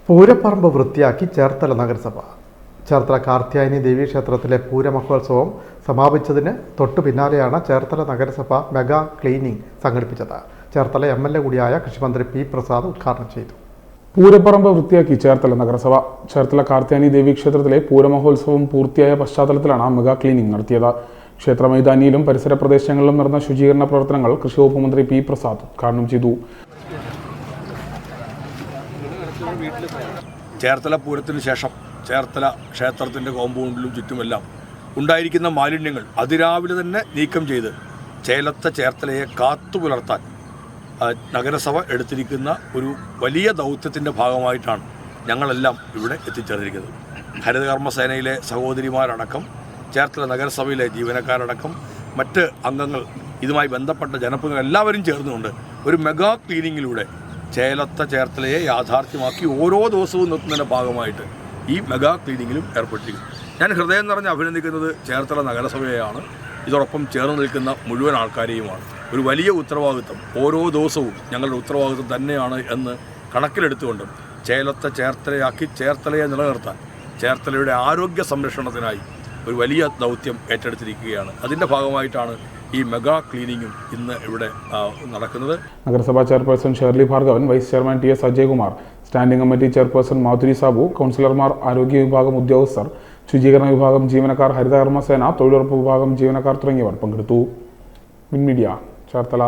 പൂരപ്പറമ്പ് വൃത്തിയാക്കി ചേർത്തല നഗരസഭ. ചേർത്തല കാർത്യായനി ദേവീക്ഷേത്രത്തിലെ പൂരമഹോത്സവം സമാപിച്ചതിന് തൊട്ടു പിന്നാലെയാണ് ചേർത്തല നഗരസഭ മെഗാ ക്ലീനിംഗ് സംഘടിപ്പിച്ചത്. ചേർത്തല MLA കൂടിയായ കൃഷിമന്ത്രി P. പ്രസാദ് ഉദ്ഘാടനം ചെയ്തു. പൂരപ്പറമ്പ് വൃത്തിയാക്കി ചേർത്തല നഗരസഭ. ചേർത്തല കാർത്യായനി ദേവീക്ഷേത്രത്തിലെ പൂരമഹോത്സവം പൂർത്തിയായ പശ്ചാത്തലത്തിലാണ് മെഗാ ക്ലീനിംഗ് നടത്തിയത്. ക്ഷേത്ര മൈതാനിയിലും പരിസര പ്രദേശങ്ങളിലും നടന്ന ശുചീകരണ പ്രവർത്തനങ്ങൾ കൃഷി വകുപ്പ് മന്ത്രി P. പ്രസാദ് ഉദ്ഘാടനം ചെയ്തു. ചേർത്തല പൂരത്തിന് ശേഷം ചേർത്തല ക്ഷേത്രത്തിൻ്റെ കോമ്പൗണ്ടിലും ചുറ്റുമെല്ലാം ഉണ്ടായിരിക്കുന്ന മാലിന്യങ്ങൾ അതിരാവിലെ തന്നെ നീക്കം ചെയ്ത് ചേർത്തലയെ കാത്തുപുലർത്താൻ നഗരസഭ എടുത്തിരിക്കുന്ന ഒരു വലിയ ദൗത്യത്തിൻ്റെ ഭാഗമായിട്ടാണ് ഞങ്ങളെല്ലാം ഇവിടെ എത്തിച്ചേർന്നിരിക്കുന്നത്. ഹരിതകർമ്മസേനയിലെ സഹോദരിമാരടക്കം ചേർത്തല നഗരസഭയിലെ ജീവനക്കാരടക്കം മറ്റ് അംഗങ്ങൾ ഇതുമായി ബന്ധപ്പെട്ട ജനപ്രതിനിധികൾ എല്ലാവരും ചേർന്നുകൊണ്ട് ഒരു മെഗാ ക്ലീനിങ്ങിലൂടെ ചേർത്തലയെ യാഥാർത്ഥ്യമാക്കി ഓരോ ദിവസവും നിർത്തുന്നതിൻ്റെ ഭാഗമായിട്ട് ഈ മെഗാ ക്ലീനിങ്ങിലും ഏർപ്പെട്ടിരിക്കുന്നു. ഞാൻ ഹൃദയം നിറഞ്ഞ് അഭിനന്ദിക്കുന്നത് ചേർത്തല നഗരസഭയെയാണ്. ഇതോടൊപ്പം ചേർന്ന് നിൽക്കുന്ന മുഴുവൻ ആൾക്കാരെയുമാണ്. ഒരു വലിയ ഉത്തരവാദിത്വം ഓരോ ദിവസവും ഞങ്ങളുടെ ഉത്തരവാദിത്വം തന്നെയാണ് എന്ന് കണക്കിലെടുത്തുകൊണ്ട് ചേർത്തലയാക്കി ചേർത്തലയെ നിലനിർത്താൻ ചേർത്തലയുടെ ആരോഗ്യ സംരക്ഷണത്തിനായി ഒരു വലിയ ദൗത്യം ഏറ്റെടുത്തിരിക്കുകയാണ്. അതിൻ്റെ ഭാഗമായിട്ടാണ് ഈ മെഗാ ക്ലീനിങ്ങും ഇന്ന് ഇവിടെ നടക്കുന്നത്. നഗരസഭാ chairperson Shirley Bhargavan, vice chairman TS Ajaykumar, standing committee chairperson Madhuri Sabu, കൗൺസിലർമാർ, ആരോഗ്യ വിഭാഗം ഉദ്യോഗസ്ഥർ, ശുചീകരണ വിഭാഗം ജീവനക്കാർ, ഹരിതകർമ്മസേന, തൊഴിലുറപ്പ് വിഭാഗം ജീവനക്കാർ തുടങ്ങിയവർ പങ്കെടുത്തു. മീഡിയ ചേർത്തല.